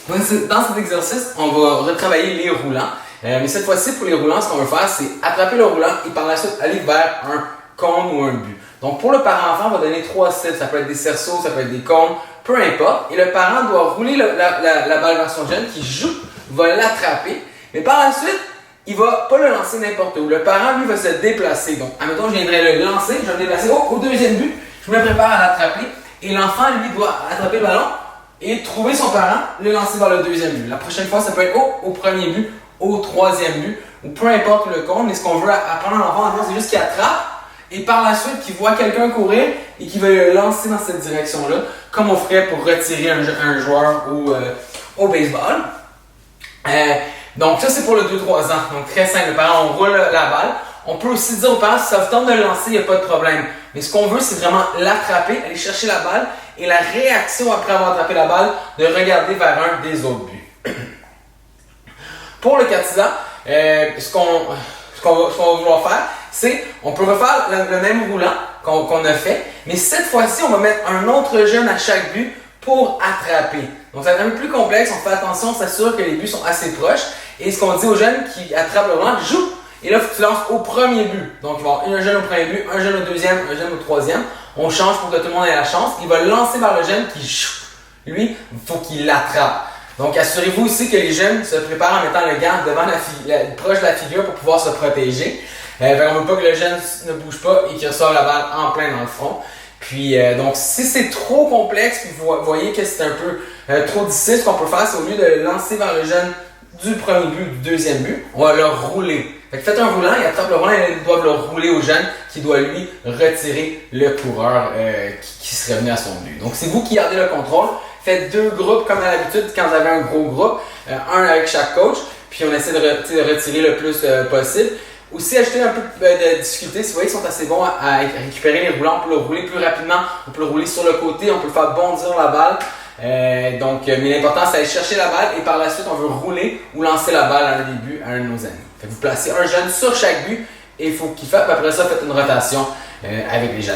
Dans cet exercice, on va retravailler les roulants. Mais cette fois-ci, pour les roulants, ce qu'on veut faire, c'est attraper le roulant et par la suite aller vers un cône ou un but. Donc pour le parent-enfant, on va donner 3 cibles. Ça peut être des cerceaux, ça peut être des cônes, peu importe. Et le parent doit rouler la balle vers son jeune qui joue, va l'attraper. Mais par la suite, il ne va pas le lancer n'importe où. Le parent, lui, va se déplacer. Donc, admettons, je viendrais le lancer, je vais me déplacer au deuxième but. Je me prépare à l'attraper. Et l'enfant, lui, doit attraper le ballon et trouver son parent, le lancer vers le deuxième but. La prochaine fois, ça peut être au premier but, au troisième but, ou peu importe le compte. Mais ce qu'on veut apprendre à l'enfant, c'est juste qu'il attrape. Et par la suite, qu'il voit quelqu'un courir et qu'il va le lancer dans cette direction-là, comme on ferait pour retirer un joueur au baseball. Donc ça, c'est pour le 2-3 ans. Donc très simple, le parent, on roule la balle. On peut aussi dire aux parents, si ça vous tente de le lancer, il n'y a pas de problème. Mais ce qu'on veut, c'est vraiment l'attraper, aller chercher la balle et la réaction après avoir attrapé la balle, de regarder vers un des autres buts. Pour le candidat, ce qu'on va vouloir faire, c'est on peut refaire le même roulant qu'on a fait, mais cette fois-ci, on va mettre un autre jeune à chaque but pour attraper. Donc, ça va être un peu plus complexe. On fait attention, on s'assure que les buts sont assez proches. Et ce qu'on dit aux jeunes qui attrapent le roulant, joue. Et là, il faut que tu lances au premier but. Donc, il va y avoir un jeune au premier but, un jeune au deuxième, un jeune au troisième. On change pour que tout le monde ait la chance. Il va lancer vers le jeune qui joue. Lui, il faut qu'il l'attrape. Donc, assurez-vous aussi que les jeunes se préparent en mettant le gant devant proche de la figure pour pouvoir se protéger. On ne veut pas que le jeune ne bouge pas et qu'il reçoive la balle en plein dans le front. Puis, donc, si c'est trop complexe, puis vous voyez que c'est un peu trop difficile, ce qu'on peut faire, c'est au lieu de le lancer vers le jeune du premier but, du deuxième but, on va le rouler. Fait que faites un roulant, il attrape le roulant et ils doivent le rouler au jeune qui doit lui retirer le coureur qui serait venu à son but. Donc, c'est vous qui gardez le contrôle. Faites 2 groupes comme à l'habitude quand vous avez un gros groupe, un avec chaque coach, puis on essaie de retirer le plus possible. Aussi, ajouter un peu de difficulté. Si vous voyez qu'ils sont assez bons à récupérer les roulants, on peut le rouler plus rapidement, on peut le rouler sur le côté, on peut le faire bondir la balle. Mais l'important, c'est d'aller chercher la balle et par la suite, on veut rouler ou lancer la balle à un début à un de nos amis. Fait que vous placez un jeune sur chaque but et il faut qu'il fasse. Après ça, faites une rotation avec les jeunes.